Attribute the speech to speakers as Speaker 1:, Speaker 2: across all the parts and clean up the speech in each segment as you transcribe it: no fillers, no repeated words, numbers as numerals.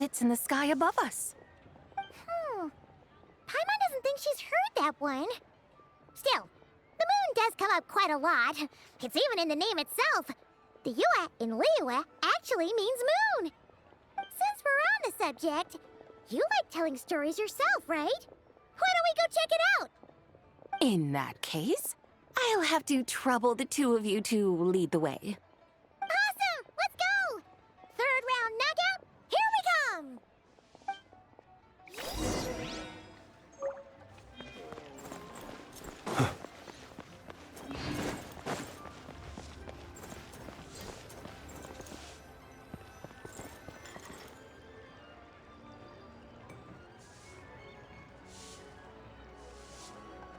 Speaker 1: planets in the sky above us.
Speaker 2: Paimon doesn't think she's heard that one. Still, the moon does come up quite a lot. It's even in the name itself. The Yua in Liyue actually means moon. Since we're on the subject, you like telling stories yourself, right? Why don't we go check it out?
Speaker 1: In that case, I'll have to trouble the two of you to lead the way.
Speaker 2: Awesome! Let's go! Third round knockout, here we come!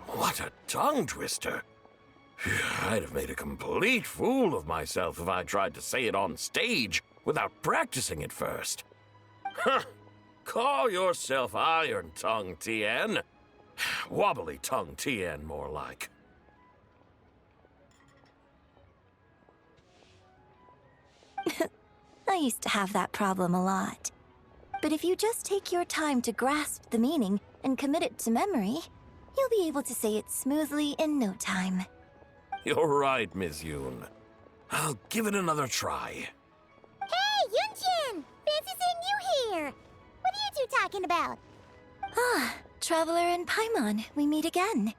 Speaker 3: What a tongue twister! I'd have made a complete fool of myself if I tried to say it on stage without practicing it first. Huh! Call yourself Iron Tongue, Tien. Wobbly Tongue, Tien, more like.
Speaker 4: I used to have that problem a lot. But if you just take your time to grasp the meaning and commit it to memory, you'll be able to say it smoothly in no time.
Speaker 3: You're right, Miss Yoon. I'll give it another try.
Speaker 2: Hey, Yunjin! Fancy seeing you here! What are you two talking about?
Speaker 4: Ah, Traveler and Paimon, we meet again.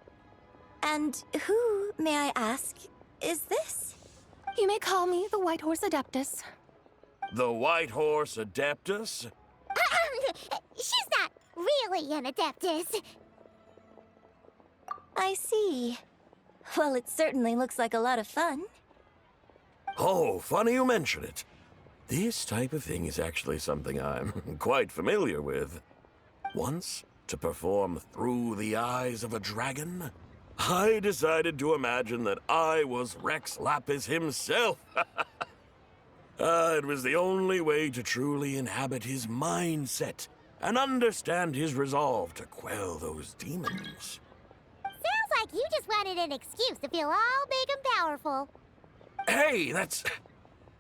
Speaker 4: And who, may I ask, is this?
Speaker 1: You may call me the White Horse Adeptus.
Speaker 3: The White Horse Adeptus?
Speaker 2: She's not really an Adeptus.
Speaker 4: I see. Well, it certainly looks like a lot of fun.
Speaker 3: Oh, funny you mention it. This type of thing is actually something I'm quite familiar with. Once, to perform Through the Eyes of a Dragon, I decided to imagine that I was Rex Lapis himself. It was the only way to truly inhabit his mindset and understand his resolve to quell those demons.
Speaker 2: Sounds like you just wanted an excuse to feel all big and powerful.
Speaker 3: Hey, that's...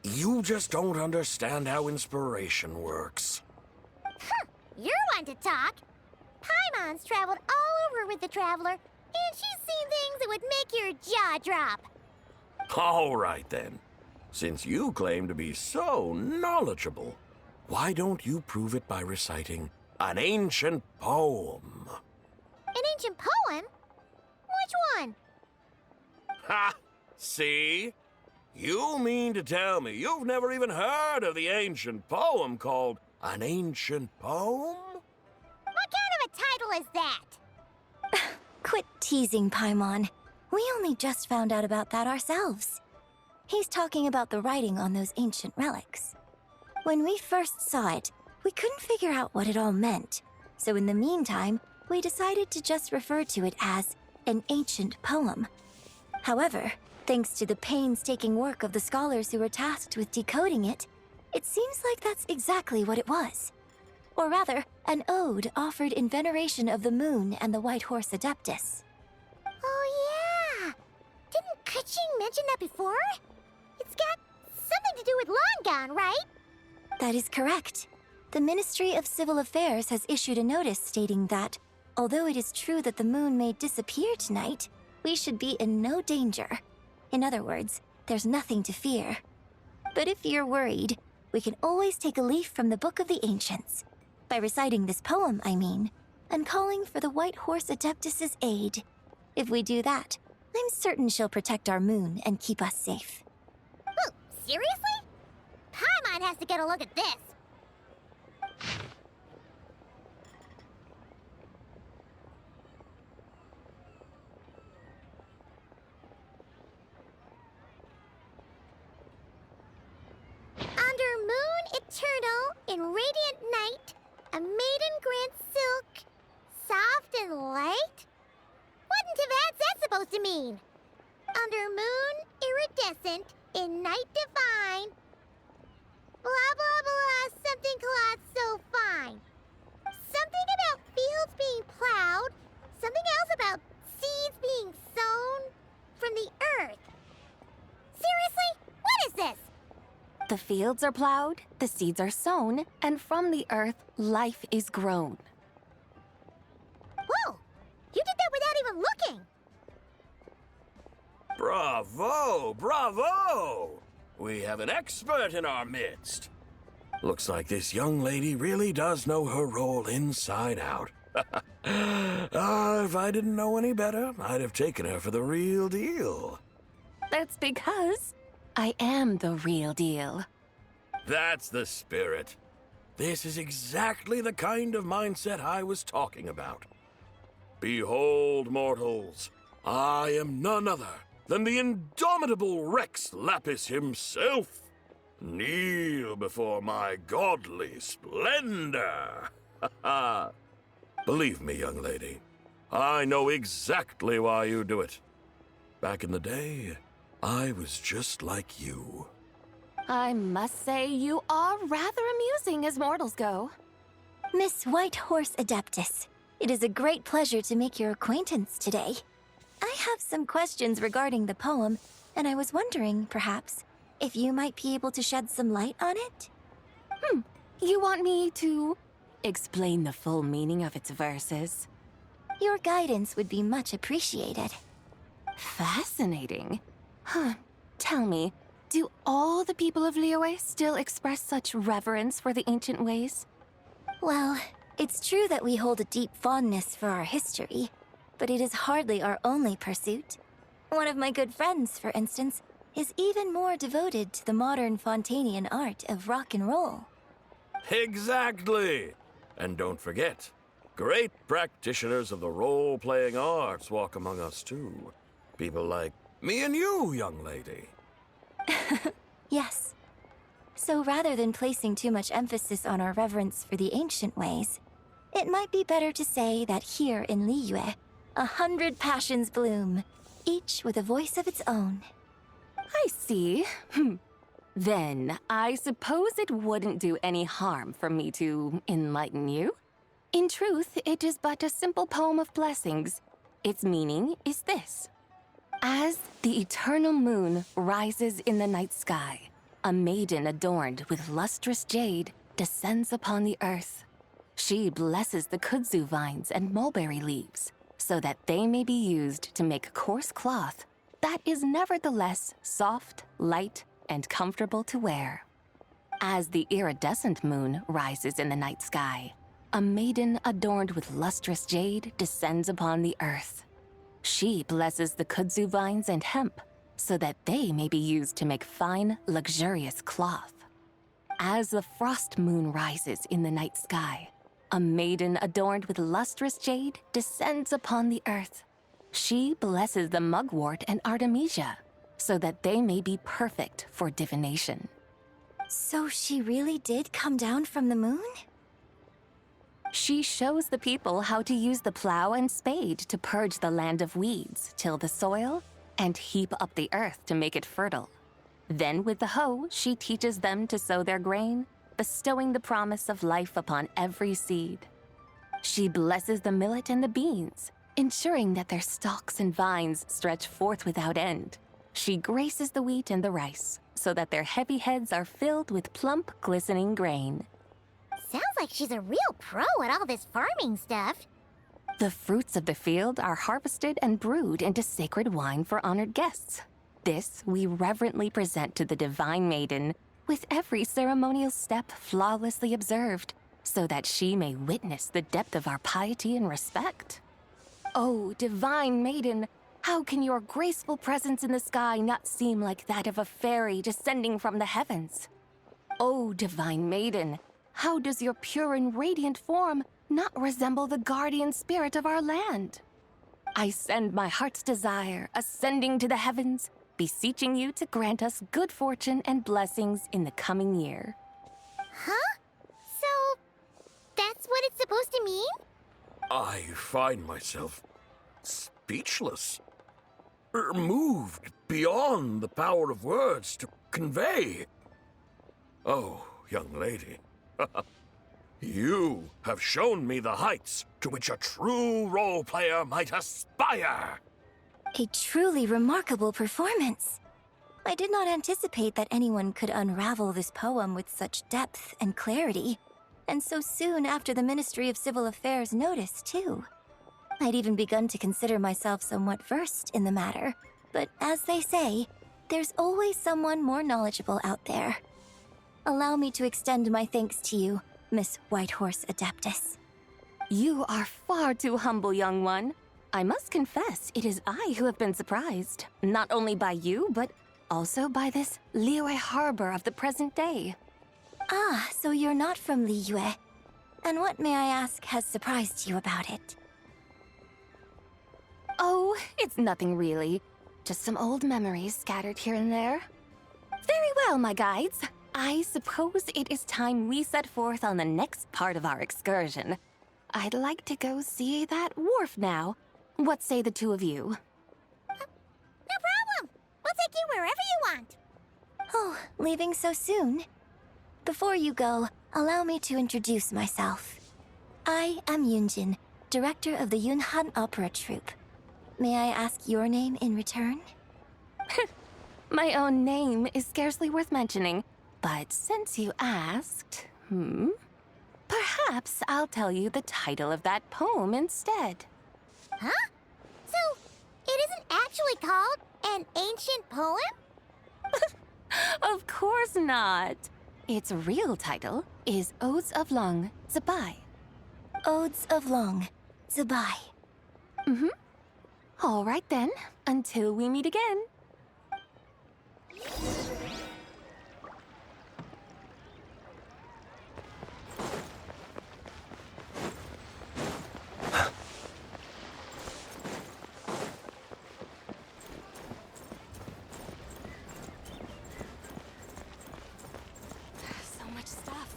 Speaker 3: You just don't understand how inspiration works.
Speaker 2: You're one to talk. Paimon's traveled all over with the Traveler, and she's seen things that would make your jaw drop.
Speaker 3: All right, then. Since you claim to be so knowledgeable, why don't you prove it by reciting an ancient poem?
Speaker 2: An ancient poem? Which one?
Speaker 3: Ha! See? You mean to tell me you've never even heard of the ancient poem called An Ancient Poem?
Speaker 2: What kind of a title is that?
Speaker 4: Quit teasing, Paimon. We only just found out about that ourselves. He's talking about the writing on those ancient relics. When we first saw it, we couldn't figure out what it all meant. So in the meantime, we decided to just refer to it as an ancient poem. However, thanks to the painstaking work of the scholars who were tasked with decoding it, it seems like that's exactly what it was. Or rather, an ode offered in veneration of the moon and the White Horse Adeptus.
Speaker 2: Oh yeah! Didn't Kuching mention that before? It's got something to do with Long Gone, right?
Speaker 4: That is correct. The Ministry of Civil Affairs has issued a notice stating that, although it is true that the moon may disappear tonight, we should be in no danger. In other words, there's nothing to fear. But if you're worried, we can always take a leaf from the Book of the Ancients. By reciting this poem, I mean, and calling for the White Horse Adeptus' aid. If we do that, I'm certain she'll protect our moon and keep us safe.
Speaker 2: Oh, seriously? Paimon has to get a look at this. Under moon eternal, in radiant night, a maiden grants silk, soft and light? What in Tibet's that supposed to mean? Under moon iridescent, in night divine, blah blah blah, something cloth so fine. Something about fields being plowed, something else about seeds being sown from the earth. Seriously? What is this?
Speaker 1: The fields are plowed, the seeds are sown, and from the earth, life is grown.
Speaker 2: Whoa! You did that without even looking!
Speaker 3: Bravo! Bravo! We have an expert in our midst. Looks like this young lady really does know her role inside out. If I didn't know any better, I'd have taken her for the real deal.
Speaker 1: That's because I am the real deal.
Speaker 3: That's the spirit. This is exactly the kind of mindset I was talking about. Behold, mortals, I am none other than the indomitable Rex Lapis himself. Kneel before my godly splendor. Believe me, young lady, I know exactly why you do it. Back in the day, I was just like you.
Speaker 1: I must say you are rather amusing as mortals go.
Speaker 4: Miss White Horse Adeptus, it is a great pleasure to make your acquaintance today. I have some questions regarding the poem, and I was wondering, perhaps, if you might be able to shed some light on it?
Speaker 1: You want me to explain the full meaning of its verses?
Speaker 4: Your guidance would be much appreciated.
Speaker 1: Fascinating. Tell me, do all the people of Liyue still express such reverence for the ancient ways?
Speaker 4: Well, it's true that we hold a deep fondness for our history, but it is hardly our only pursuit. One of my good friends, for instance, is even more devoted to the modern Fontanian art of rock and roll.
Speaker 3: Exactly! And don't forget, great practitioners of the role-playing arts walk among us too. People like me and you, young lady.
Speaker 4: Yes. So rather than placing too much emphasis on our reverence for the ancient ways, it might be better to say that here in Liyue, 100 passions bloom, each with a voice of its own.
Speaker 1: I see. Then, I suppose it wouldn't do any harm for me to enlighten you. In truth, it is but a simple poem of blessings. Its meaning is this. As the eternal moon rises in the night sky, a maiden adorned with lustrous jade descends upon the earth. She blesses the kudzu vines and mulberry leaves, so that they may be used to make coarse cloth that is nevertheless soft, light, and comfortable to wear. As the iridescent moon rises in the night sky, a maiden adorned with lustrous jade descends upon the earth. She blesses the kudzu vines and hemp, so that they may be used to make fine, luxurious cloth. As the frost moon rises in the night sky, a maiden adorned with lustrous jade descends upon the earth. She blesses the mugwort and artemisia, so that they may be perfect for divination.
Speaker 4: So she really did come down from the moon?
Speaker 1: She shows the people how to use the plow and spade to purge the land of weeds, till the soil, and heap up the earth to make it fertile. Then with the hoe, she teaches them to sow their grain, bestowing the promise of life upon every seed. She blesses the millet and the beans, ensuring that their stalks and vines stretch forth without end. She graces the wheat and the rice, so that their heavy heads are filled with plump, glistening grain.
Speaker 2: Sounds like she's a real pro at all this farming stuff.
Speaker 1: The fruits of the field are harvested and brewed into sacred wine for honored guests. This we reverently present to the divine maiden, with every ceremonial step flawlessly observed, so that she may witness the depth of our piety and respect. Oh, divine maiden, how can your graceful presence in the sky not seem like that of a fairy descending from the heavens? Oh, divine maiden, how does your pure and radiant form not resemble the guardian spirit of our land? I send my heart's desire, ascending to the heavens, beseeching you to grant us good fortune and blessings in the coming year.
Speaker 2: Huh? So, that's what it's supposed to mean?
Speaker 3: I find myself speechless. Moved beyond the power of words to convey. Oh, young lady, you have shown me the heights to which a true role player might aspire.
Speaker 4: A truly remarkable performance. I did not anticipate that anyone could unravel this poem with such depth and clarity, and so soon after the Ministry of Civil Affairs noticed, too. I'd even begun to consider myself somewhat versed in the matter, but as they say, there's always someone more knowledgeable out there. Allow me to extend my thanks to you, Miss Whitehorse Adeptus.
Speaker 1: You are far too humble, young one. I must confess, it is I who have been surprised, not only by you, but also by this Liyue Harbor of the present day.
Speaker 4: Ah, so you're not from Liyue. And what, may I ask, has surprised you about it?
Speaker 1: Oh, it's nothing really. Just some old memories scattered here and there. Very well, my guides. I suppose it is time we set forth on the next part of our excursion. I'd like to go see that wharf now. What say the two of you?
Speaker 2: No problem. We'll take you wherever you want.
Speaker 4: Oh, leaving so soon? Before you go, allow me to introduce myself. I am Yunjin, director of the Yunhan Opera Troupe. May I ask your name in return?
Speaker 1: My own name is scarcely worth mentioning, but since you asked, perhaps I'll tell you the title of that poem instead.
Speaker 2: Huh? So, it isn't actually called an ancient poem?
Speaker 1: Of course not. Its real title is Odes of Long Zabai.
Speaker 4: Odes of Long Zabai.
Speaker 1: All right then, until we meet again. So much stuff.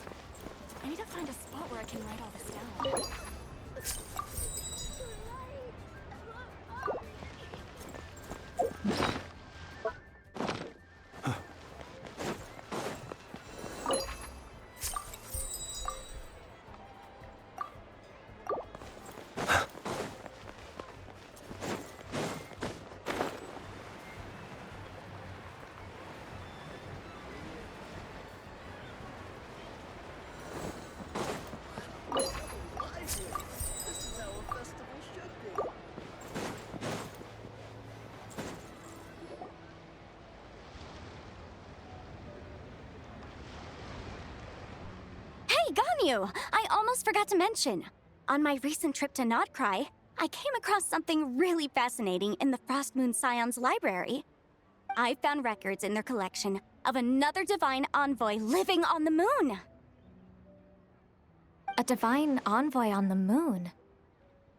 Speaker 1: I need to find a spot where I can write all this down.
Speaker 5: Ganyu! I almost forgot to mention. On my recent trip to Notcry, I came across something really fascinating in the Frost Moon Scion's library. I found records in their collection of another divine envoy living on the moon.
Speaker 6: A divine envoy on the moon?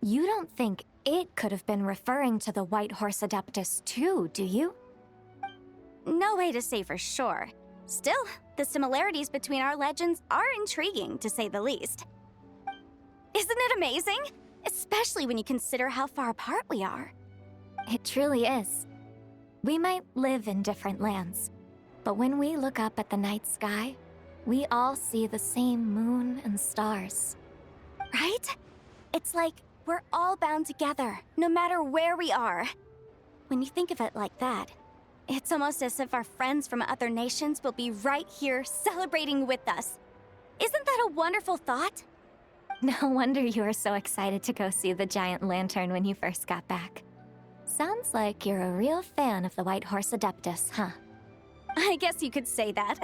Speaker 6: You don't think it could have been referring to the White Horse Adeptus too, do you?
Speaker 5: No way to say for sure. Still, the similarities between our legends are intriguing, to say the least. Isn't it amazing? Especially when you consider how far apart we are.
Speaker 6: It truly is. We might live in different lands, but when we look up at the night sky, we all see the same moon and stars.
Speaker 5: Right? It's like we're all bound together, no matter where we are. When you think of it like that, it's almost as if our friends from other nations will be right here celebrating with us. Isn't that a wonderful thought?
Speaker 6: No wonder you were so excited to go see the giant lantern when you first got back. Sounds like you're a real fan of the White Horse Adeptus, huh?
Speaker 5: I guess you could say that.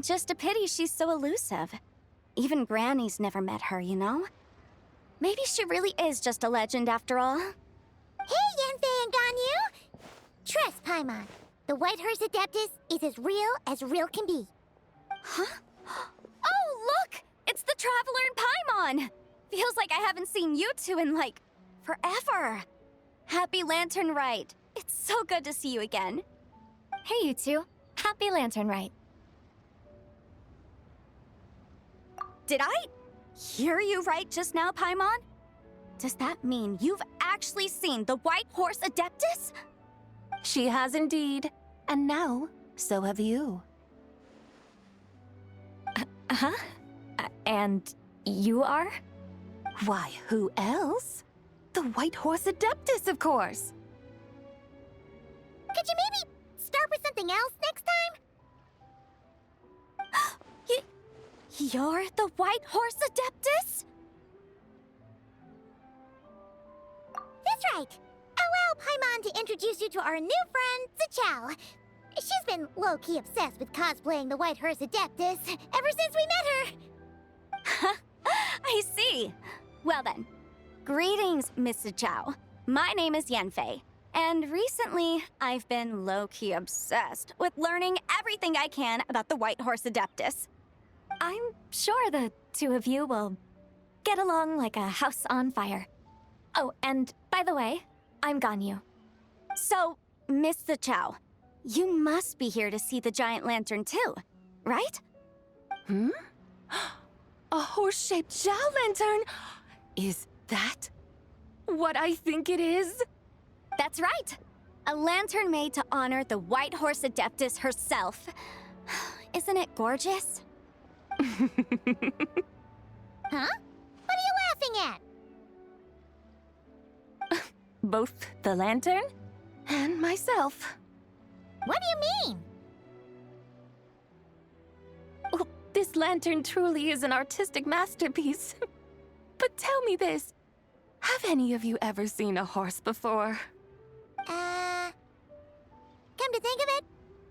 Speaker 5: Just a pity she's so elusive. Even Granny's never met her, you know? Maybe she really is just a legend after all.
Speaker 2: Hey, Yanfei and Ganyu! Trust, Paimon. The White Horse Adeptus is as real can be.
Speaker 5: Huh? Oh, look! It's the Traveler and Paimon! Feels like I haven't seen you two in, like, forever. Happy Lantern Rite. It's so good to see you again.
Speaker 6: Hey, you two. Happy Lantern Rite.
Speaker 5: Did I hear you right just now, Paimon? Does that mean you've actually seen the White Horse Adeptus?
Speaker 1: She has indeed. And now, so have you.
Speaker 6: Huh? And you are?
Speaker 1: Why, who else? The White Horse Adeptus, of course.
Speaker 2: Could you maybe something else next time?
Speaker 5: You're the White Horse Adeptus?
Speaker 2: That's right. Allow Paimon to introduce you to our new friend, Zichao. She's been low-key obsessed with cosplaying the White Horse Adeptus ever since we met her.
Speaker 5: I see. Well then, greetings, Miss Zhao. My name is Yanfei, and recently I've been low-key obsessed with learning everything I can about the White Horse Adeptus.
Speaker 6: I'm sure the two of you will get along like a house on fire. Oh, and by the way, I'm Ganyu.
Speaker 5: So, Miss Zhao, you must be here to see the giant lantern too, right?
Speaker 1: Hmm? A horse-shaped Zhao lantern? Is that what I think it is?
Speaker 5: That's right. A lantern made to honor the White Horse Adeptus herself. Isn't it gorgeous?
Speaker 2: Huh? What are you laughing at?
Speaker 1: Both the lantern and myself.
Speaker 2: What do you mean?
Speaker 1: Oh, this lantern truly is an artistic masterpiece. But tell me this. Have any of you ever seen a horse before?
Speaker 2: Come to think of it,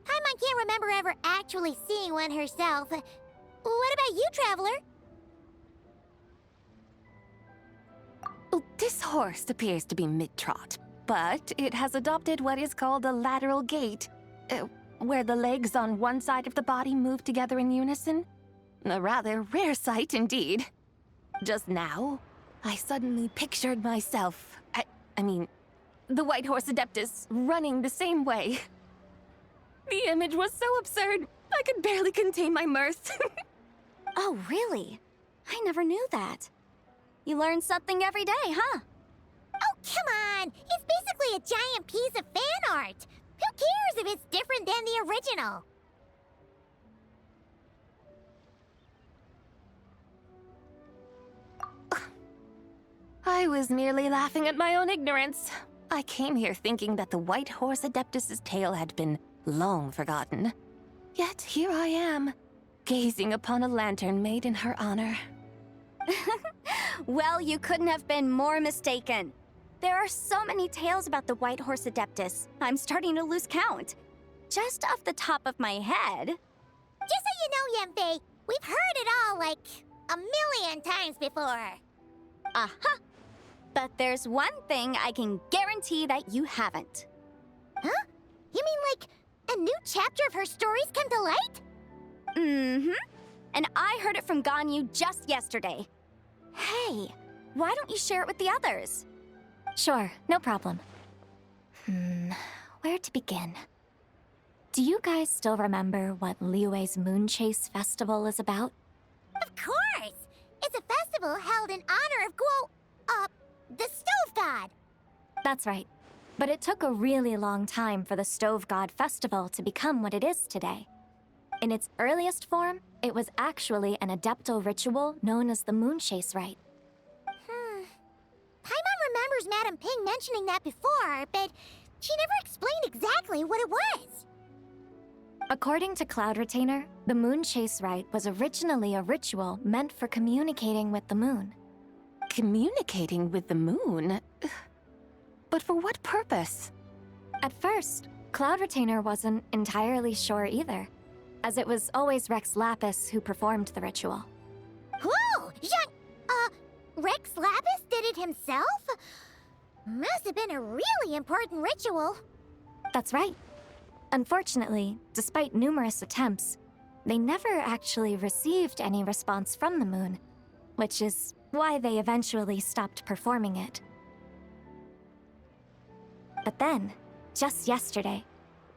Speaker 2: Paimon can't remember ever actually seeing one herself. What about you, Traveler?
Speaker 1: Oh, this horse appears to be mid-trot, but it has adopted what is called a lateral gait, where the legs on one side of the body move together in unison. A rather rare sight indeed. Just now, I suddenly pictured myself, I mean, the White Horse Adeptus running the same way. The image was so absurd, I could barely contain my mirth.
Speaker 5: Oh, really? I never knew that. You learn something every day, huh?
Speaker 2: Oh, come on! It's basically a giant piece of fan art! Who cares if it's different than the original?
Speaker 1: I was merely laughing at my own ignorance. I came here thinking that the White Horse Adeptus's tale had been long forgotten. Yet here I am, gazing upon a lantern made in her honor.
Speaker 5: Well, you couldn't have been more mistaken. There are so many tales about the White Horse Adeptus, I'm starting to lose count. Just off the top of my head...
Speaker 2: Just so you know, Yanfei, we've heard it all like a million times before.
Speaker 5: Aha! But there's one thing I can guarantee that you haven't.
Speaker 2: Huh? You mean like a new chapter of her stories come to light?
Speaker 5: Mm-hmm. And I heard it from Ganyu just yesterday. Hey, why don't you share it with the others?
Speaker 6: Sure, no problem. Where to begin? Do you guys still remember what Liyue's Moon Chase Festival is about?
Speaker 2: Of course! It's a festival held in honor of the Stove God.
Speaker 6: That's right. But it took a really long time for the Stove God Festival to become what it is today. In its earliest form, it was actually an adeptal ritual known as the Moon Chase Rite.
Speaker 2: Paimon remembers Madame Ping mentioning that before, but she never explained exactly what it was.
Speaker 6: According to Cloud Retainer, the Moon Chase Rite was originally a ritual meant for communicating with the moon.
Speaker 1: Communicating with the moon? But for what purpose?
Speaker 6: At first, Cloud Retainer wasn't entirely sure either, as it was always Rex Lapis who performed the ritual.
Speaker 2: Whoa! Rex Lapis did it himself? Must have been a really important ritual.
Speaker 6: That's right. Unfortunately, despite numerous attempts, they never actually received any response from the moon, which is why they eventually stopped performing it. But then, just yesterday,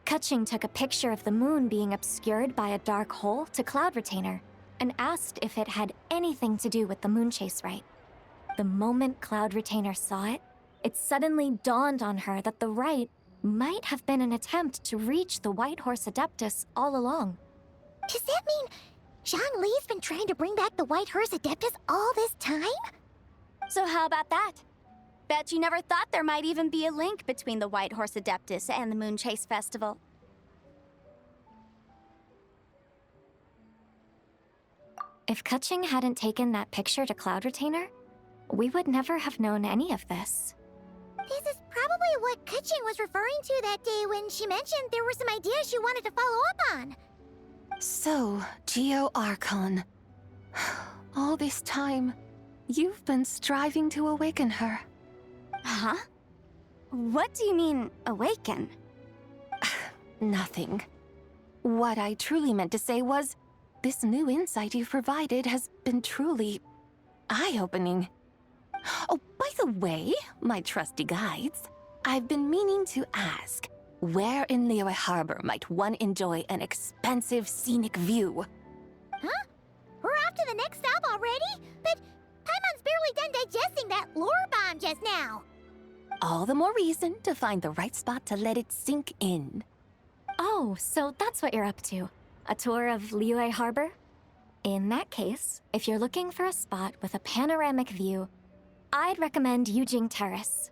Speaker 6: Kaching took a picture of the moon being obscured by a dark hole to Cloud Retainer and asked if it had anything to do with the Moon Chase Rite. The moment Cloud Retainer saw it, it suddenly dawned on her that the rite might have been an attempt to reach the White Horse Adeptus all along.
Speaker 2: Does that mean Zhang Li's been trying to bring back the White Horse Adeptus all this time?
Speaker 5: So how about that? Bet you never thought there might even be a link between the White Horse Adeptus and the Moon Chase Festival.
Speaker 6: If Kutching hadn't taken that picture to Cloud Retainer, we would never have known any of this.
Speaker 2: This is probably what Kutching was referring to that day when she mentioned there were some ideas she wanted to follow up on.
Speaker 1: So, Geo Archon. All this time, you've been striving to awaken her.
Speaker 5: Huh? What do you mean, awaken?
Speaker 1: Nothing. What I truly meant to say was, this new insight you've provided has been truly eye-opening. Oh, by the way, my trusty guides, I've been meaning to ask, where in Liyue Harbor might one enjoy an expansive scenic view?
Speaker 2: Huh? We're off to the next stop already? But Paimon's barely done digesting that lore bomb just now.
Speaker 1: All the more reason to find the right spot to let it sink in.
Speaker 6: Oh, so that's what you're up to. A tour of Liyue Harbor? In that case, if you're looking for a spot with a panoramic view, I'd recommend Yujing Terrace.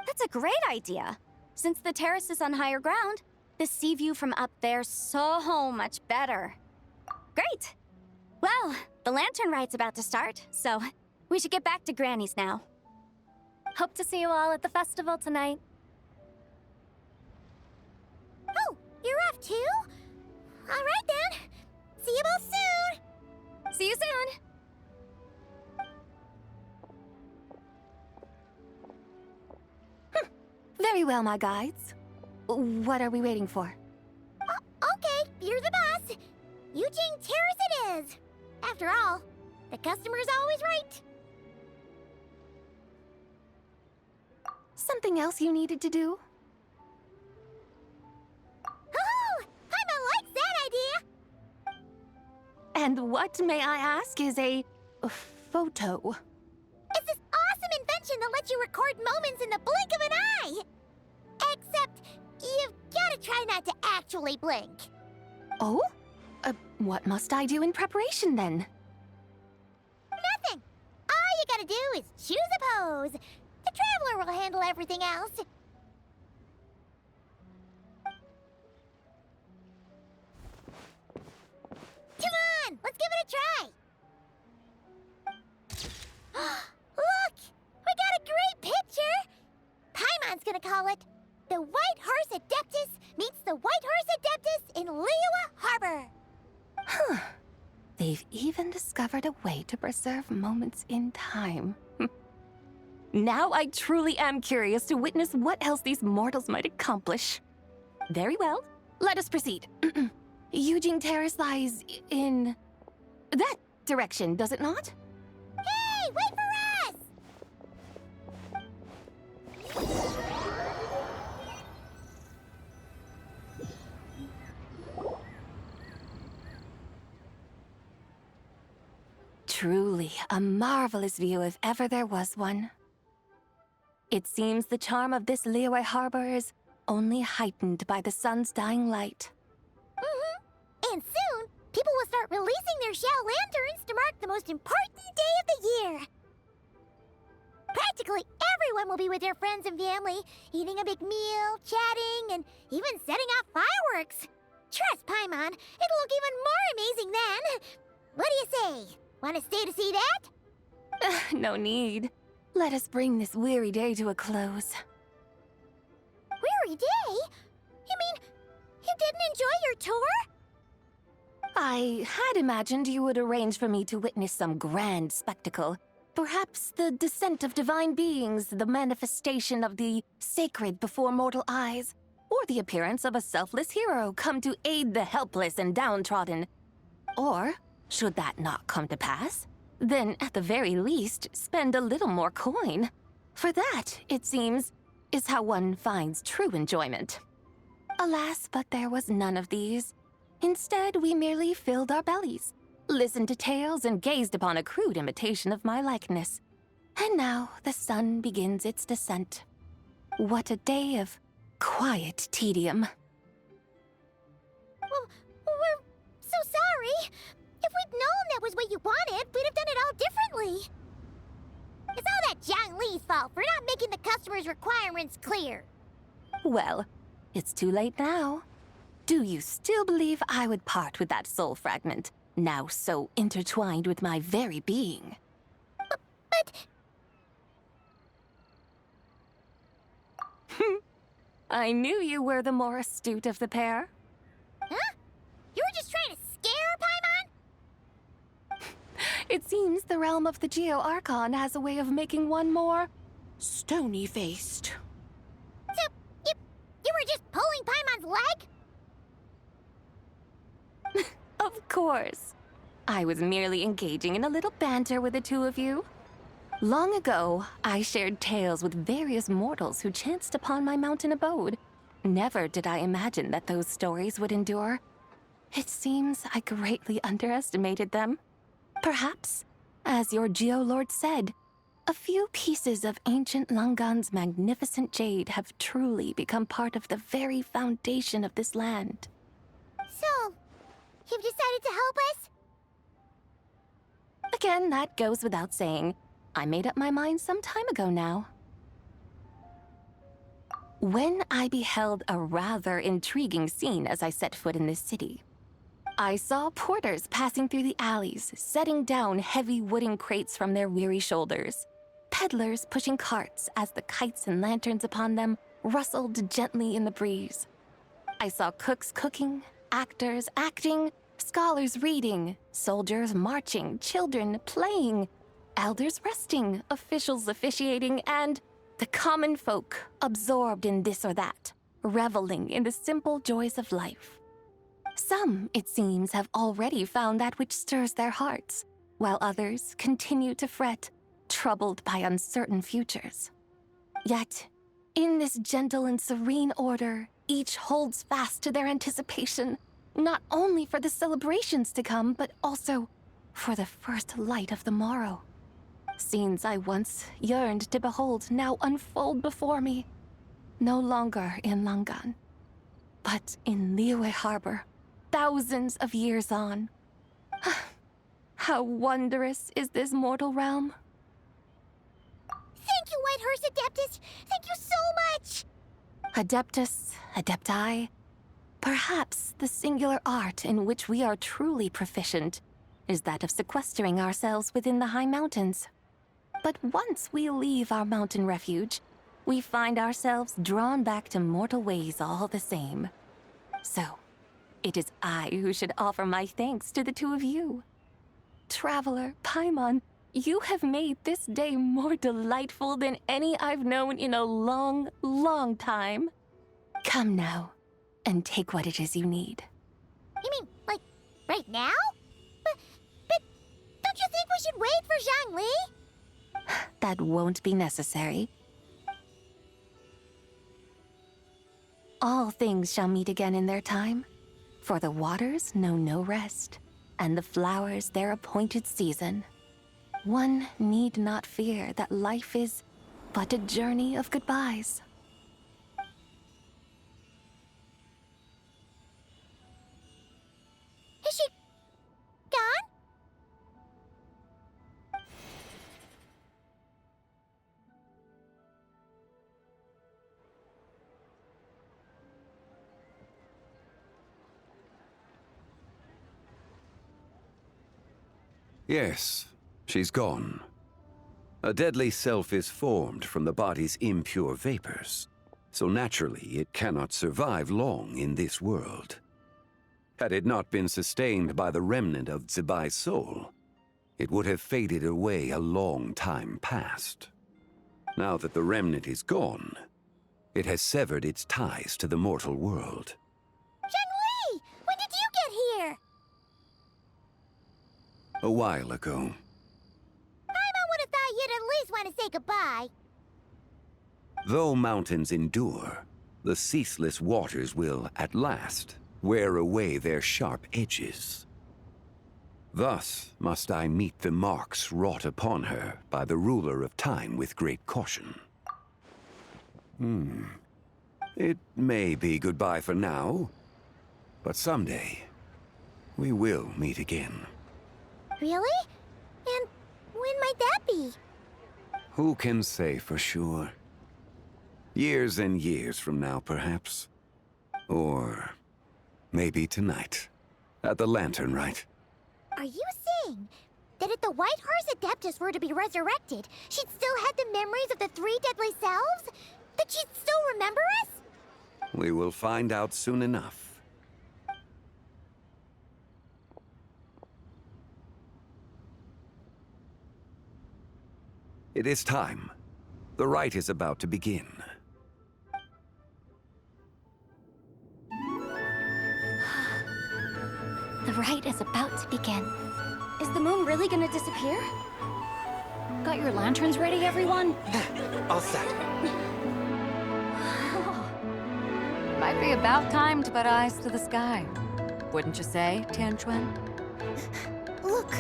Speaker 5: That's a great idea. Since the terrace is on higher ground, the sea view from up there's so much better. Great! Well, the lantern ride's about to start, so we should get back to Granny's now.
Speaker 6: Hope to see you all at the festival tonight.
Speaker 2: Oh, you're off too? All right then. See you both soon.
Speaker 5: See you soon!
Speaker 1: Very well, my guides. What are we waiting for?
Speaker 2: Okay, you're the boss. Eugene Terrace it is. After all, the customer's always right.
Speaker 1: Something else you needed to do?
Speaker 2: Oh, Paimon likes that idea.
Speaker 1: And what, may I ask, is a photo?
Speaker 2: It's this awesome invention that lets you record moments in the blink of an eye. Except, you've gotta try not to actually blink.
Speaker 1: Oh? What must I do in preparation then?
Speaker 2: Nothing. All you gotta do is choose a pose. The Traveler will handle everything else. Come on, let's give it a try. Look, we got a great picture. Paimon's gonna call it The White Horse Adeptus Meets the White Horse Adeptus in Liyue Harbor.
Speaker 1: Huh. They've even discovered a way to preserve moments in time. Now I truly am curious to witness what else these mortals might accomplish. Very well, let us proceed. Eugene Terrace lies in that direction, does it not?
Speaker 2: Hey, wait for us!
Speaker 1: Truly a marvelous view if ever there was one. It seems the charm of this Liyue Harbor is only heightened by the sun's dying light.
Speaker 2: And soon, people will start releasing their Xiao lanterns to mark the most important day of the year. Practically everyone will be with their friends and family, eating a big meal, chatting, and even setting off fireworks. Trust Paimon, it'll look even more amazing then. What do you say? Want to stay to see that?
Speaker 1: No need. Let us bring this weary day to a close.
Speaker 2: Weary day? You mean you didn't enjoy your tour?
Speaker 1: I had imagined you would arrange for me to witness some grand spectacle. Perhaps the descent of divine beings, the manifestation of the sacred before mortal eyes, or the appearance of a selfless hero come to aid the helpless and downtrodden. Or, should that not come to pass, then at the very least spend a little more coin. For that, it seems, is how one finds true enjoyment. Alas, but there was none of these. Instead, we merely filled our bellies, listened to tales, and gazed upon a crude imitation of my likeness. And now the sun begins its descent. What a day of quiet tedium.
Speaker 2: Well, we're so sorry. If we'd known that was what you wanted, we'd have done it all differently. It's all that Zhang Li's fault for not making the customer's requirements clear.
Speaker 1: Well, it's too late now. Do you still believe I would part with that soul fragment now so intertwined with my very being.
Speaker 2: But
Speaker 1: I knew you were the more astute of the pair.
Speaker 2: huh? You were just trying to scare Paimon?
Speaker 1: It seems the realm of the Geo-Archon has a way of making one more stony-faced.
Speaker 2: So you were just pulling Paimon's leg?
Speaker 1: Of course. I was merely engaging in a little banter with the two of you. Long ago, I shared tales with various mortals who chanced upon my mountain abode. Never did I imagine that those stories would endure. It seems I greatly underestimated them. Perhaps, as your Geolord said, a few pieces of ancient Langan's magnificent jade have truly become part of the very foundation of this land.
Speaker 2: So, you've decided to help us?
Speaker 1: Again, that goes without saying. I made up my mind some time ago now. When I beheld a rather intriguing scene as I set foot in this city, I saw porters passing through the alleys, setting down heavy wooden crates from their weary shoulders, peddlers pushing carts as the kites and lanterns upon them rustled gently in the breeze. I saw cooks cooking, actors acting, scholars reading, soldiers marching, children playing, elders resting, officials officiating, and the common folk absorbed in this or that, reveling in the simple joys of life. Some, it seems, have already found that which stirs their hearts, while others continue to fret, troubled by uncertain futures. Yet, in this gentle and serene order, each holds fast to their anticipation, not only for the celebrations to come, but also for the first light of the morrow. Scenes I once yearned to behold now unfold before me, no longer in Langan, but in Liyue Harbor, thousands of years on. How wondrous is this mortal realm!
Speaker 2: Thank you, Whitehurst Adeptus! Thank you so much!
Speaker 1: Adeptus, Adepti, perhaps the singular art in which we are truly proficient is that of sequestering ourselves within the high mountains. But once we leave our mountain refuge, we find ourselves drawn back to mortal ways all the same. So, it is I who should offer my thanks to the two of you. Traveler, Paimon, you have made this day more delightful than any I've known in a long, long time. Come now, and take what it is you need.
Speaker 2: You mean, like, right now? But don't you think we should wait for Zhangli?
Speaker 1: That won't be necessary. All things shall meet again in their time, for the waters know no rest, and the flowers their appointed season. One need not fear that life is but a journey of goodbyes.
Speaker 2: Is she gone?
Speaker 7: Yes, she's gone. A deadly self is formed from the body's impure vapors, so naturally it cannot survive long in this world. Had it not been sustained by the remnant of Zibai's soul, it would have faded away a long time past. Now that the remnant is gone, it has severed its ties to the mortal world.
Speaker 2: Zhangli! When did you get here?
Speaker 7: A while ago.
Speaker 2: Paimon would have thought you'd at least want to say goodbye.
Speaker 7: Though mountains endure, the ceaseless waters will, at last, wear away their sharp edges. Thus must I meet the marks wrought upon her by the ruler of time with great caution. It may be goodbye for now, but someday we will meet again.
Speaker 2: Really? And when might that be?
Speaker 7: Who can say for sure? Years and years from now, perhaps. Or maybe tonight, at the Lantern Rite.
Speaker 2: Are you saying that if the White Horse Adeptus were to be resurrected, she'd still have the memories of the three deadly selves? That she'd still remember us?
Speaker 7: We will find out soon enough. It is time. The rite is about to begin.
Speaker 6: The rite is about to begin.
Speaker 5: Is the moon really gonna disappear?
Speaker 8: Got your lanterns ready, everyone?
Speaker 9: All set.
Speaker 1: Might be about time to put eyes to the sky. Wouldn't you say, Tianchuan?
Speaker 4: Look!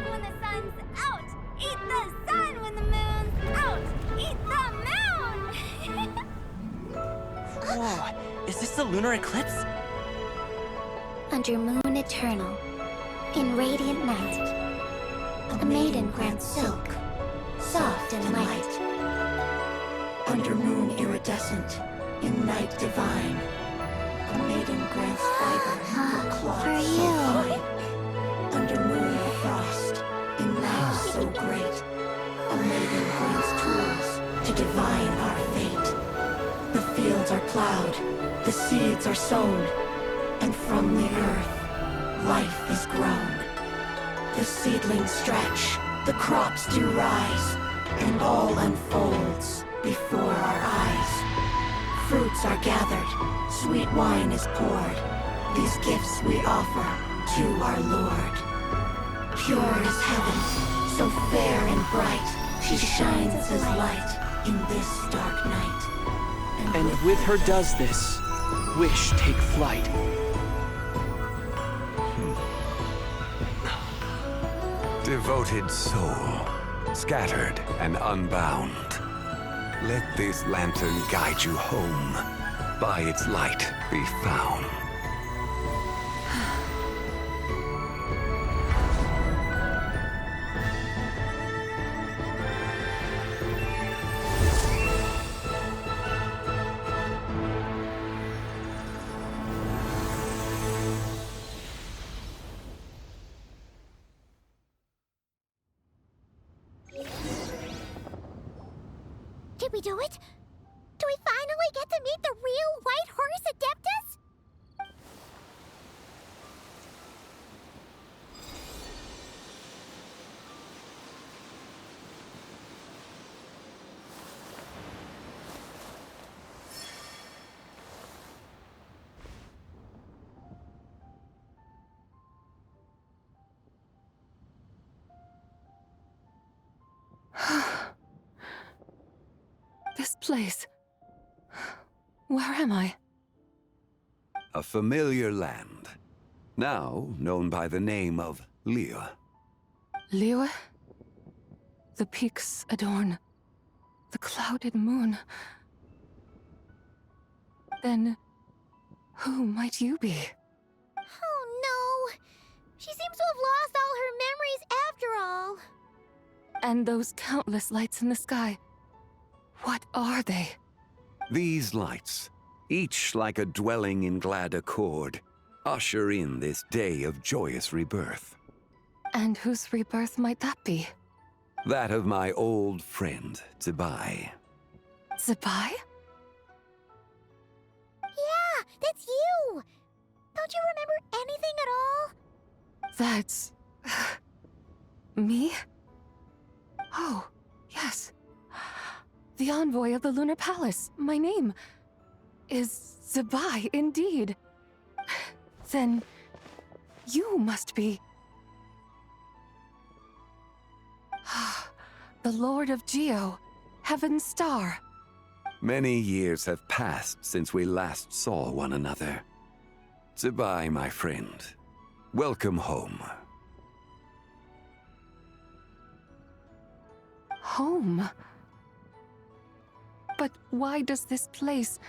Speaker 5: When the sun's out, eat the sun. When the moon's out, eat the moon.
Speaker 9: Whoa, is this the lunar eclipse?
Speaker 4: Under moon eternal, in radiant night, a maiden grants silk, soft and light.
Speaker 10: Under moon iridescent, in night divine, a maiden grants fiber for cloth
Speaker 4: For
Speaker 10: so
Speaker 4: you.
Speaker 10: fine. Under moon frost, in night so great, a maiden grants tools to divine our fate. The fields are plowed, the seeds are sown, and from the earth, life is grown. The seedlings stretch, the crops do rise, and all unfolds before our eyes. Fruits are gathered, sweet wine is poured. These gifts we offer to our Lord. Pure is heaven, so fair and bright. She shines as light in this dark night.
Speaker 9: And with her does this, wish take flight.
Speaker 7: Devoted soul, scattered and unbound. Let this lantern guide you home. By its light be found.
Speaker 2: Did we do it? Do we finally get to meet the real White Horse Adeptus?
Speaker 1: This place. Where am I?
Speaker 7: A familiar land, now known by the name of Liyue.
Speaker 1: Liyue? The peaks adorn the clouded moon. Then, who might you be?
Speaker 2: Oh no! She seems to have lost all her memories after all.
Speaker 1: And those countless lights in the sky. What are they?
Speaker 7: These lights, each like a dwelling in glad accord, usher in this day of joyous rebirth.
Speaker 1: And whose rebirth might that be?
Speaker 7: That of my old friend, Zibai.
Speaker 1: Zibai?
Speaker 2: Yeah, that's you! Don't you remember anything at all?
Speaker 1: That's... me? Oh, yes. The envoy of the Lunar Palace. My name is Zibai, indeed. Then you must be... the Lord of Geo, Heaven's Star.
Speaker 7: Many years have passed since we last saw one another. Zibai, my friend. Welcome home.
Speaker 1: Home? But why does this place,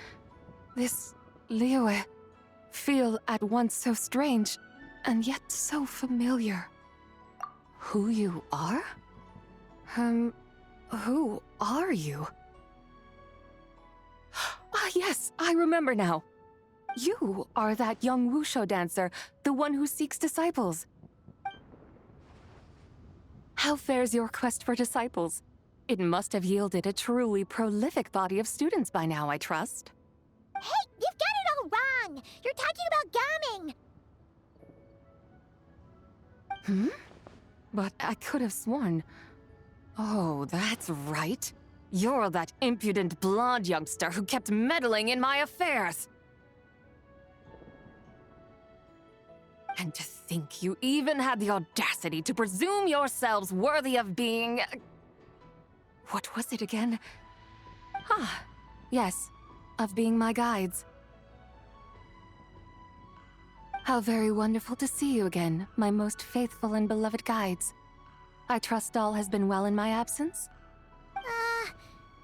Speaker 1: this Liyue, feel at once so strange and yet so familiar? Who you are? Who are you? Ah, yes, I remember now. You are that young wushu dancer, the one who seeks disciples. How fares your quest for disciples? It must have yielded a truly prolific body of students by now, I trust.
Speaker 2: Hey, you've got it all wrong! You're talking about Gaming!
Speaker 1: Hmm? But I could have sworn... Oh, that's right. You're that impudent blonde youngster who kept meddling in my affairs. And to think you even had the audacity to presume yourselves worthy of being... What was it again? Ah, yes, of being my guides. How very wonderful to see you again, my most faithful and beloved guides. I trust all has been well in my absence?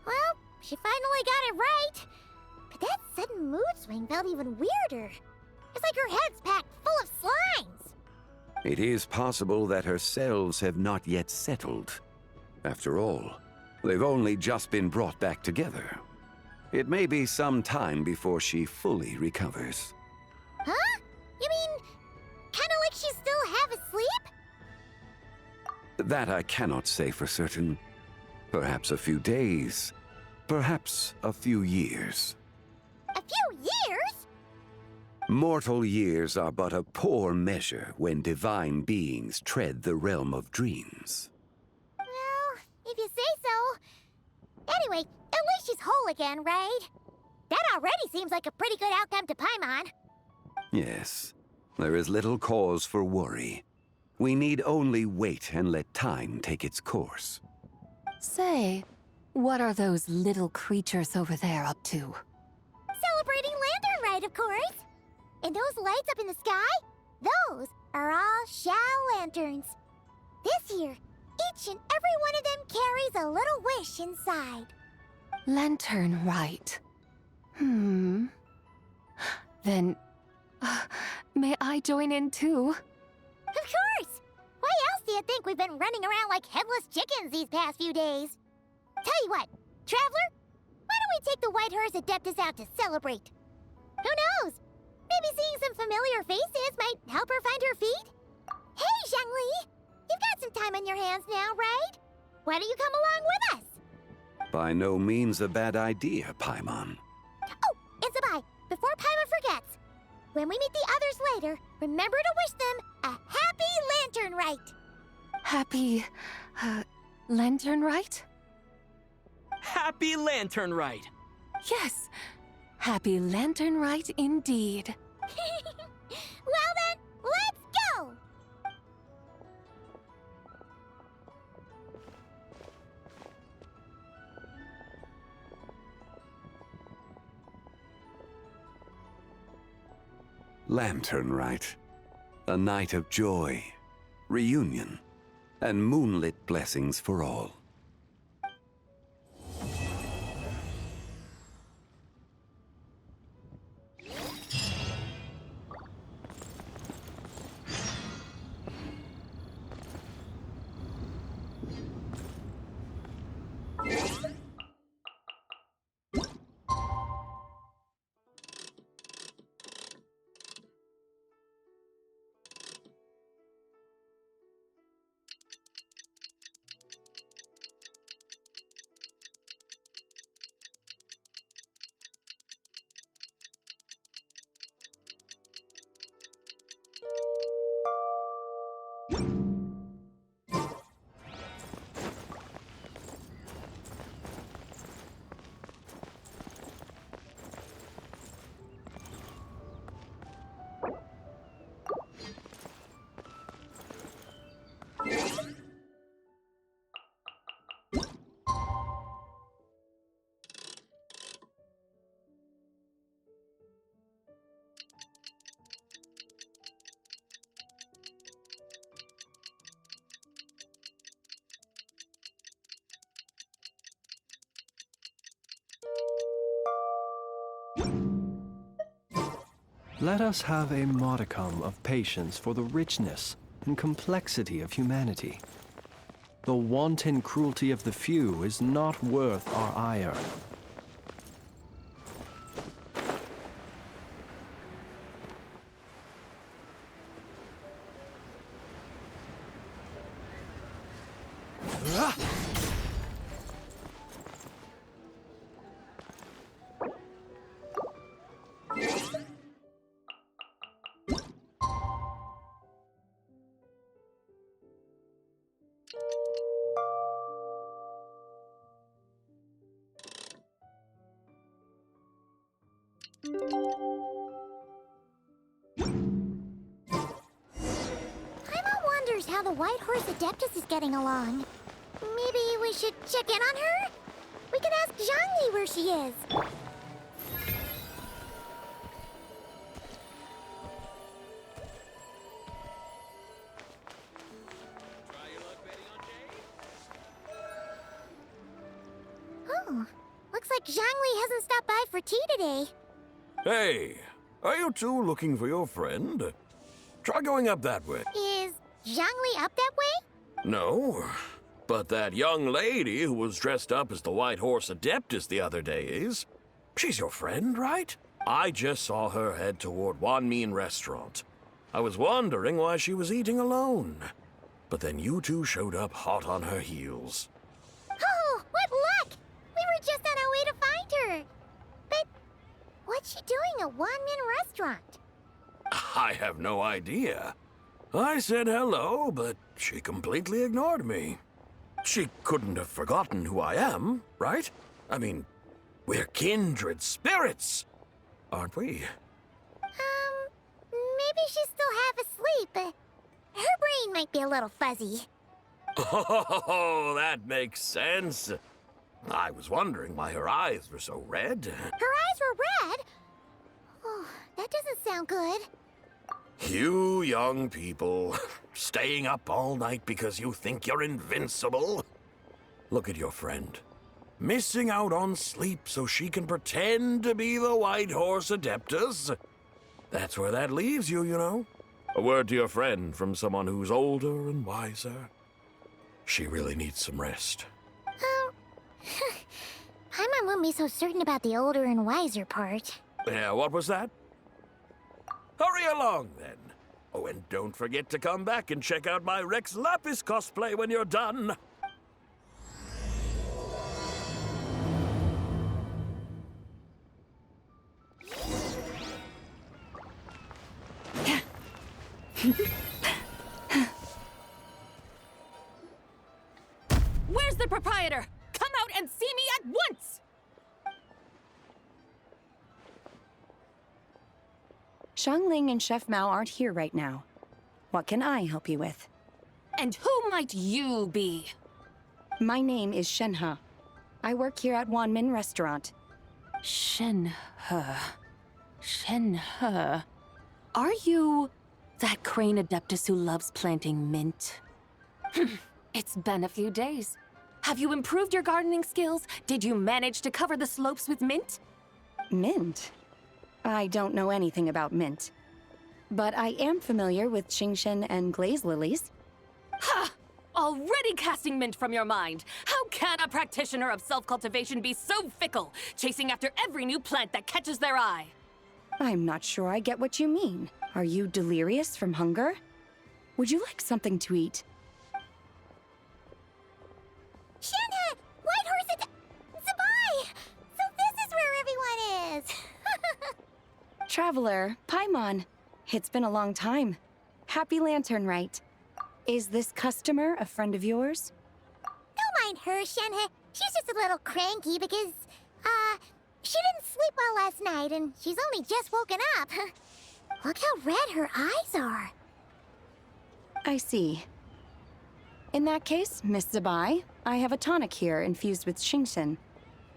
Speaker 2: Well, she finally got it right. But that sudden mood swing felt even weirder. It's like her head's packed full of slimes.
Speaker 7: It is possible that her cells have not yet settled. After all, they've only just been brought back together. It may be some time before she fully recovers.
Speaker 2: Huh? You mean, kinda like she's still half asleep?
Speaker 7: That I cannot say for certain. Perhaps a few days, perhaps a few years.
Speaker 2: A few years?
Speaker 7: Mortal years are but a poor measure when divine beings tread the realm of dreams.
Speaker 2: Well, if you say so. Anyway, at least she's whole again, right? That already seems like a pretty good outcome to Paimon.
Speaker 7: Yes, there is little cause for worry. We need only wait and let time take its course.
Speaker 1: Say, what are those little creatures over there up to?
Speaker 2: Celebrating Lantern Rite, of course. And those lights up in the sky? Those are all Shao lanterns. This year, each and every one of them carries a little wish inside.
Speaker 1: Lantern Rite. Then, may I join in too?
Speaker 2: Of course! Why else do you think we've been running around like headless chickens these past few days? Tell you what, Traveler, why don't we take the White Hearse Adeptus out to celebrate? Who knows? Maybe seeing some familiar faces might help her find her feet? Hey, Zhangli! You've got some time on your hands now, right? Why don't you come along with us?
Speaker 7: By no means a bad idea, Paimon.
Speaker 2: Oh, and Sabai, before Paimon forgets, when we meet the others later, remember to wish them a happy Lantern Rite!
Speaker 1: Happy... Lantern Rite?
Speaker 9: Happy Lantern Rite!
Speaker 1: Yes! Happy Lantern Rite indeed.
Speaker 2: Well then, let's go!
Speaker 7: Lantern Rite. A night of joy, reunion, and moonlit blessings for all.
Speaker 11: Let us have a modicum of patience for the richness and complexity of humanity. The wanton cruelty of the few is not worth our ire.
Speaker 2: Paimon wonders how the White Horse Adeptus is getting along. Maybe we should check in on her? We could ask Zhangli where she is. Oh, looks like Zhangli hasn't stopped by for tea today.
Speaker 3: Hey, are you two looking for your friend? Try going up that way.
Speaker 2: Is Zhangli up that way?
Speaker 3: No, but that young lady who was dressed up as the White Horse Adeptus the other day is. She's your friend, right? I just saw her head toward Wanmin Restaurant. I was wondering why she was eating alone. But then you two showed up hot on her heels.
Speaker 2: Oh, what luck! We were just on our way to find her. But what's she doing at Wanmin Restaurant?
Speaker 3: I have no idea. I said hello, but she completely ignored me. She couldn't have forgotten who I am, right? I mean, we're kindred spirits, aren't we?
Speaker 2: Maybe she's still half asleep, but her brain might be a little fuzzy.
Speaker 3: Oh, that makes sense. I was wondering why her eyes were so red.
Speaker 2: Her eyes were red? Oh, that doesn't sound good.
Speaker 3: You young people, staying up all night because you think you're invincible. Look at your friend. Missing out on sleep so she can pretend to be the White Horse Adeptus. That's where that leaves you, you know. A word to your friend from someone who's older and wiser. She really needs some rest.
Speaker 2: Paimon won't be so certain about the older and wiser part.
Speaker 3: Yeah, what was that? Hurry along, then. Oh, and don't forget to come back and check out my Rex Lapis cosplay when you're done.
Speaker 1: Where's the proprietor? Come out and see me at once!
Speaker 12: Xiangling and Chef Mao aren't here right now. What can I help you with?
Speaker 1: And who might you be?
Speaker 12: My name is Shenhe. I work here at Wanmin Restaurant.
Speaker 1: Shenhe. Shenhe. Are you that crane adeptus who loves planting mint? It's been a few days. Have you improved your gardening skills? Did you manage to cover the slopes with mint?
Speaker 12: Mint? I don't know anything about mint. But I am familiar with Qingshen and glaze lilies.
Speaker 1: Ha! Already casting mint from your mind. How can a practitioner of self-cultivation be so fickle, chasing after every new plant that catches their eye?
Speaker 12: I'm not sure I get what you mean. Are you delirious from hunger? Would you like something to eat?
Speaker 2: Shenhe! White Horse Zabai! So this is where everyone is!
Speaker 12: Traveler, Paimon. It's been a long time. Happy Lantern, Rite. Is this customer a friend of yours?
Speaker 2: Don't mind her, Shenhe. She's just a little cranky because, she didn't sleep well last night and she's only just woken up. Look how red her eyes are.
Speaker 12: I see. In that case, Miss Zabai, I have a tonic here infused with Qingshen.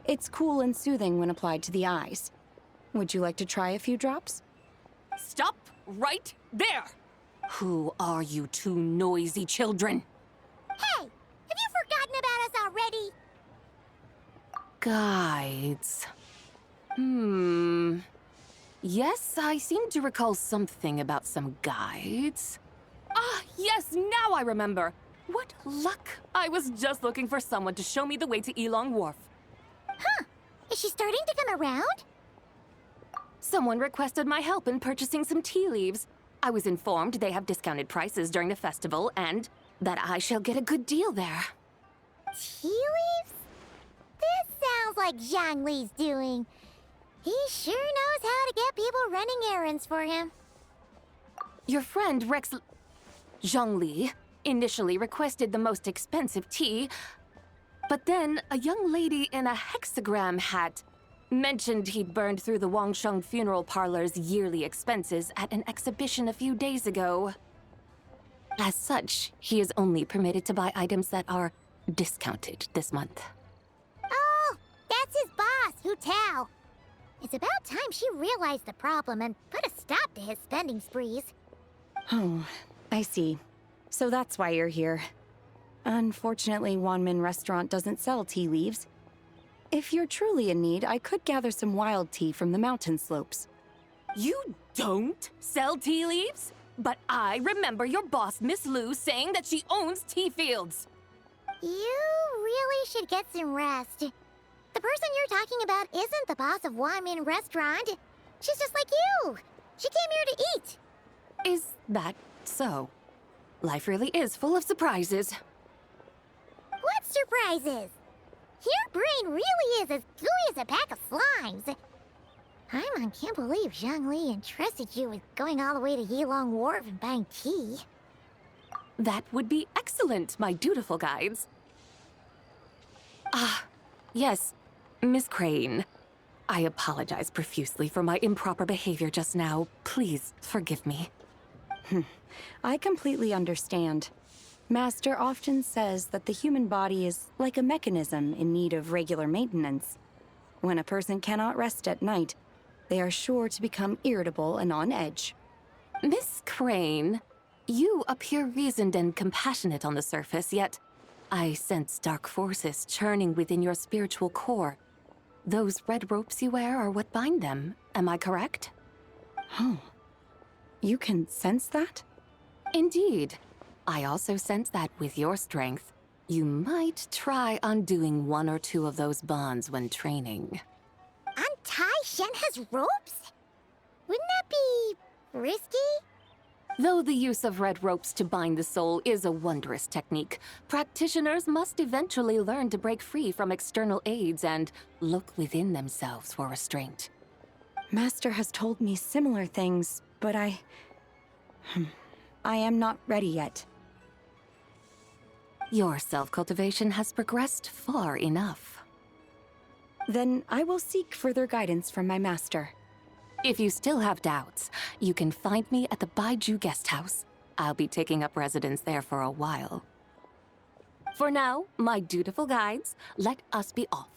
Speaker 12: It's cool and soothing when applied to the eyes. Would you like to try a few drops?
Speaker 1: Stop right there! Who are you two noisy children?
Speaker 2: Hey, have you forgotten about us already?
Speaker 1: Guides. Yes, I seem to recall something about some guides. Ah, yes, now I remember. What luck! I was just looking for someone to show me the way to Elong Wharf.
Speaker 2: Huh. Is she starting to come around?
Speaker 1: Someone requested my help in purchasing some tea leaves. I was informed they have discounted prices during the festival and that I shall get a good deal there.
Speaker 2: Tea leaves? This sounds like Zhongli's doing. He sure knows how to get people running errands for him.
Speaker 1: Your friend Rex Zhongli initially requested the most expensive tea, but then a young lady in a hexagram hat mentioned he'd burned through the Wangsheng funeral parlor's yearly expenses at an exhibition a few days ago. As such, he is only permitted to buy items that are discounted this month.
Speaker 2: Oh, that's his boss, Hu Tao. It's about time she realized the problem and put a stop to his spending sprees.
Speaker 12: Oh, I see. So that's why you're here. Unfortunately, Wanmin Restaurant doesn't sell tea leaves. If you're truly in need, I could gather some wild tea from the mountain slopes.
Speaker 1: You don't sell tea leaves? But I remember your boss, Miss Lu, saying that she owns tea fields.
Speaker 2: You really should get some rest. The person you're talking about isn't the boss of Wanmin Restaurant. She's just like you. She came here to eat.
Speaker 1: Is that so? Life really is full of surprises.
Speaker 2: What surprises? Your brain really is as gooey as a pack of slimes. Paimon can't believe Zhongli entrusted you with going all the way to Yilong Wharf and buying tea.
Speaker 1: That would be excellent, my dutiful guides. Ah, yes, Miss Crane. I apologize profusely for my improper behavior just now. Please forgive me.
Speaker 12: I completely understand. Master often says that the human body is like a mechanism in need of regular maintenance. When a person cannot rest at night, they are sure to become irritable and on edge.
Speaker 1: Miss Crane, you appear reasoned and compassionate on the surface, yet I sense dark forces churning within your spiritual core. Those red ropes you wear are what bind them, am I correct?
Speaker 12: Oh, you can sense that?
Speaker 1: Indeed. I also sense that with your strength, you might try undoing one or two of those bonds when training.
Speaker 2: Untie Shen has ropes? Wouldn't that be risky?
Speaker 1: Though the use of red ropes to bind the soul is a wondrous technique, practitioners must eventually learn to break free from external aids and look within themselves for restraint.
Speaker 12: Master has told me similar things, but I am not ready yet.
Speaker 1: Your self-cultivation has progressed far enough.
Speaker 12: Then I will seek further guidance from my master.
Speaker 1: If you still have doubts, you can find me at the Baiju Guest House. I'll be taking up residence there for a while. For now, my dutiful guides, let us be off.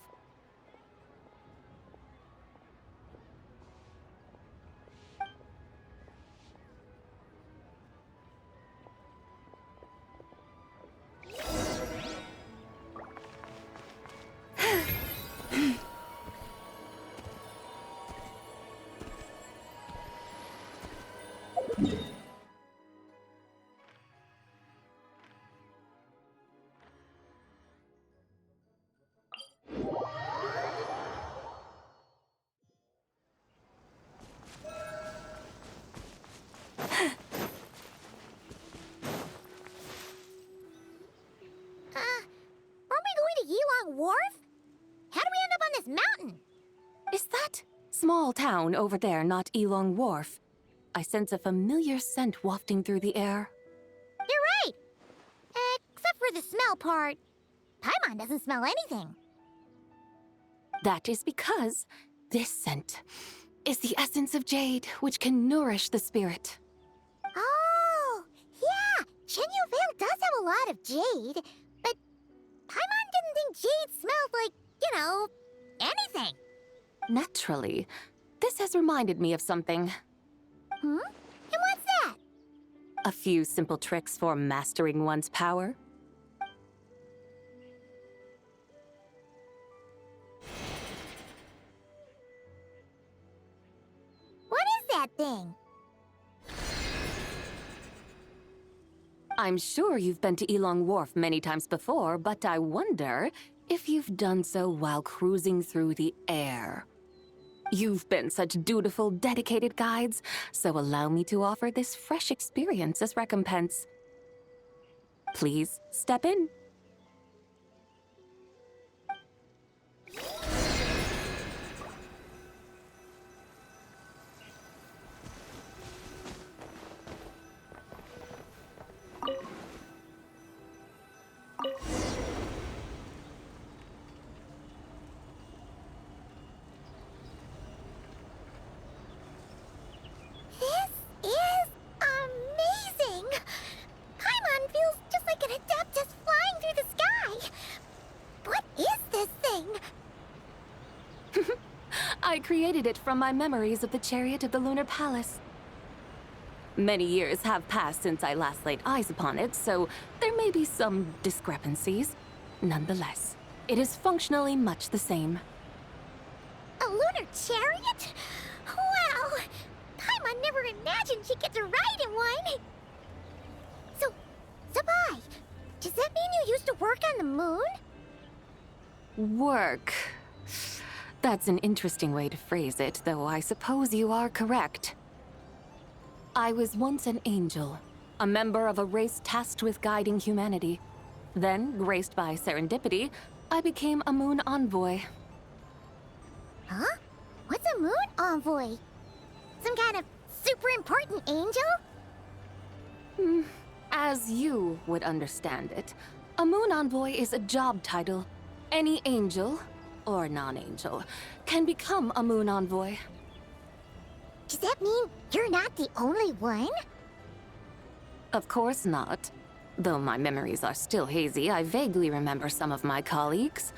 Speaker 2: Wharf? How do we end up on this mountain?
Speaker 1: Is that small town over there not Yilong Wharf? I sense a familiar scent wafting through the air.
Speaker 2: You're right! Except for the smell part. Paimon doesn't smell anything.
Speaker 1: That is because this scent is the essence of jade, which can nourish the spirit.
Speaker 2: Oh, yeah! Chenyu Vale does have a lot of jade, but Paimon didn't think jade smelled like, anything.
Speaker 1: Naturally. This has reminded me of something.
Speaker 2: Hmm? And what's that?
Speaker 1: A few simple tricks for mastering one's power.
Speaker 2: What is that thing?
Speaker 1: I'm sure you've been to Yilong Wharf many times before, but I wonder if you've done so while cruising through the air. You've been such dutiful, dedicated guides, so allow me to offer this fresh experience as recompense. Please step in. created it from my memories of the chariot of the Lunar Palace. Many years have passed since I last laid eyes upon it, so there may be some discrepancies. Nonetheless, it is functionally much the same.
Speaker 2: A lunar chariot? Wow! Paimon never imagined she'd get to ride in one! So, Sabai, does that mean you used to work on the moon?
Speaker 1: Work. That's an interesting way to phrase it, though I suppose you are correct. I was once an angel, a member of a race tasked with guiding humanity. Then, graced by serendipity, I became a moon envoy.
Speaker 2: Huh? What's a moon envoy? Some kind of super important angel?
Speaker 1: As you would understand it, a moon envoy is a job title. Any angel, or non-angel, can become a moon envoy.
Speaker 2: Does that mean you're not the only one?
Speaker 1: Of course not. Though my memories are still hazy, I vaguely remember some of my colleagues.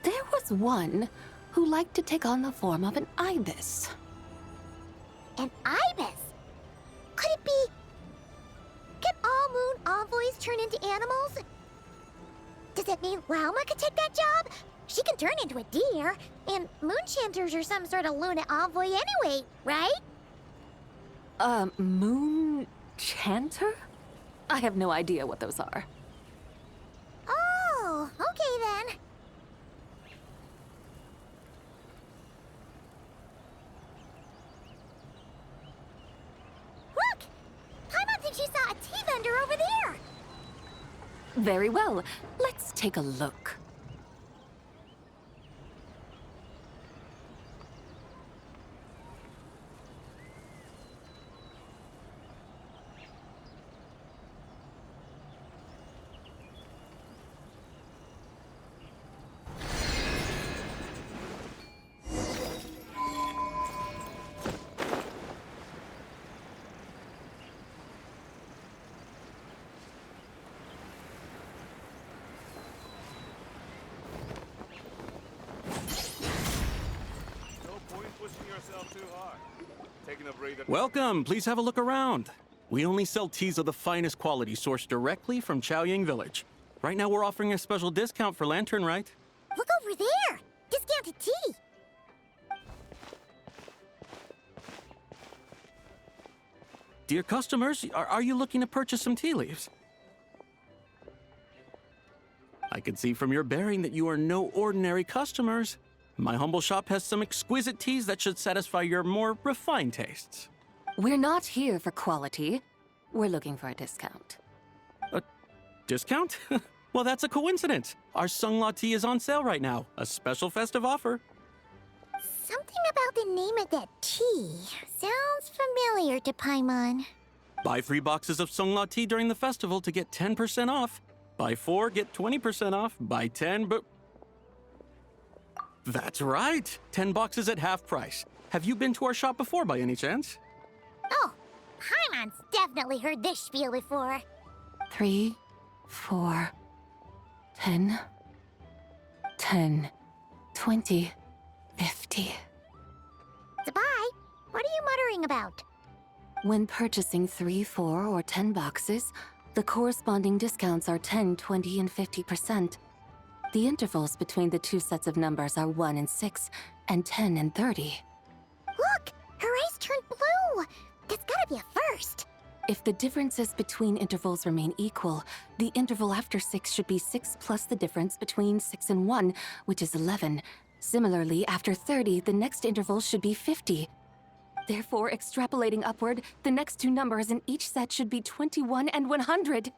Speaker 1: There was one who liked to take on the form of an ibis.
Speaker 2: An ibis? Could it be... Can all moon envoys turn into animals? Does that mean Lauma could take that job? She can turn into a deer, and moon chanters are some sort of lunar envoy anyway, right?
Speaker 1: Moon chanter? I have no idea what those are.
Speaker 2: Oh, okay then. Look! Paimon thinks she saw a tea vendor over there!
Speaker 1: Very well. Let's take a look.
Speaker 13: Welcome, please have a look around. We only sell teas of the finest quality sourced directly from Chaoying Village. Right now we're offering a special discount for Lantern Rite.
Speaker 2: Look over there! Discounted tea!
Speaker 13: Dear customers, are you looking to purchase some tea leaves? I can see from your bearing that you are no ordinary customers. My humble shop has some exquisite teas that should satisfy your more refined tastes.
Speaker 1: We're not here for quality. We're looking for a discount.
Speaker 13: A discount? Well, that's a coincidence. Our Sunglaw tea is on sale right now. A special festive offer.
Speaker 2: Something about the name of that tea sounds familiar to Paimon.
Speaker 13: Buy 3 boxes of Sunglaw tea during the festival to get 10% off. Buy 4, get 20% off. Buy 10, but... That's right! 10 boxes at half price. Have you been to our shop before by any chance?
Speaker 2: Oh, Paimon's definitely heard this spiel before.
Speaker 1: 3, 4, 10, 10, 20, 50.
Speaker 2: Sabai, what are you muttering about?
Speaker 1: When purchasing 3, 4, or 10 boxes, the corresponding discounts are 10, 20, and 50%. The intervals between the two sets of numbers are 1 and 6, and 10 and 30.
Speaker 2: Look! Her eyes turned blue! That's gotta be a first!
Speaker 1: If the differences between intervals remain equal, the interval after 6 should be 6 plus the difference between 6 and 1, which is 11. Similarly, after 30, the next interval should be 50. Therefore, extrapolating upward, the next two numbers in each set should be 21 and 100.